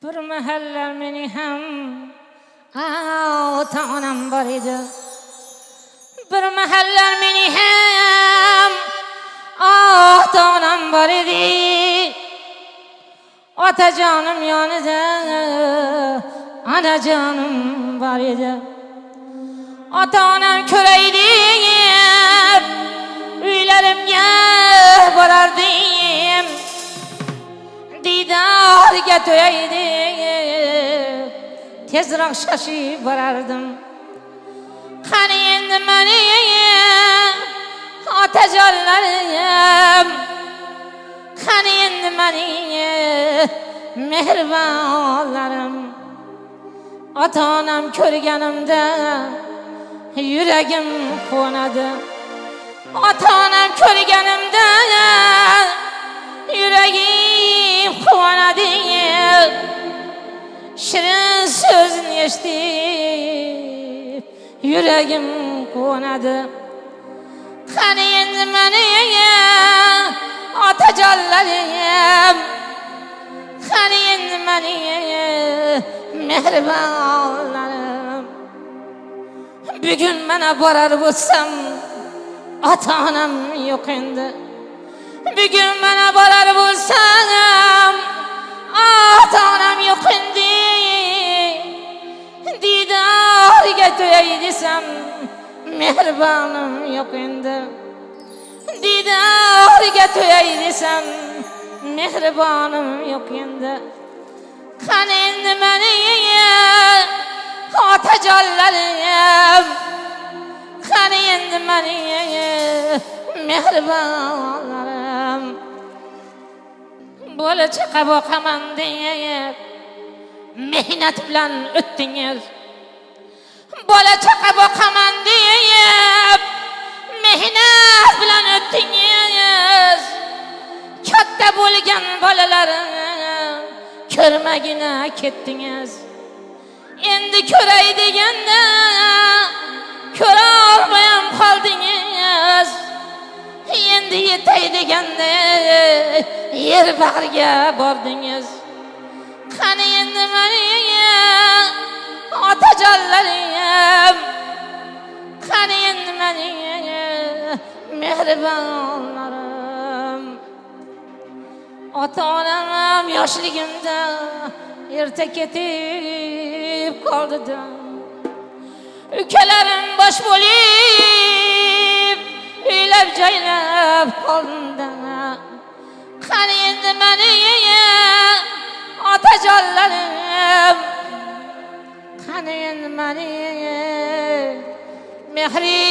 Bir mahallar meni ham ota-onam bor edi. Bir mahallar meni ham ota-onam bor edi. Otajonim yonida onajonim bor edi. Ota-onam ko'raydi uylarimga borardim. Didorga to'yaydi tezroq shoshib borardim. Qani endi meni otajonlarim, qani endi meni mehribonlarim. Ota-onam ko'rganimda yuragim quvonadi. Ota-onam ko'rganimda yuragim quvonadi. Shirin so'zni eshitib yuragim quvonadi. Qani endi meni otajonlarim, qani endi meni mehribonlarim. Bugun mana borar bo'lsam ota-onam yo'q endi. Bugun mana borar bo'lsam ota-onam yo'q endi. Didorga to'yay desam mehribonim yo'q endi. Didorga to'yay desam mehribonim yo'q endi. Qani endi meni otajonlarim, qani endi meni mehribonlarim. Bola chaqa boqaman deb mehnat bilan o'tdingiz. Bola chaqa boqaman deb mehnat bilan o'tdingiz. Katta bo'lgan bolalarim ko'rmagina ketdingiz. Endi ko'ray deganda ko'ra olmayam qoldingiz. Endi yetay deganda yer bag'riga bordingiz. Qani endi meni otajonlarim, qani endi meni mehribonlarim. Ota-onam yoshligimda erta ketib qoldi. Ukalarim bosh bo'lib uylab joylab qoldi. Qani endi meni otajonlarim, qani endi meni mehri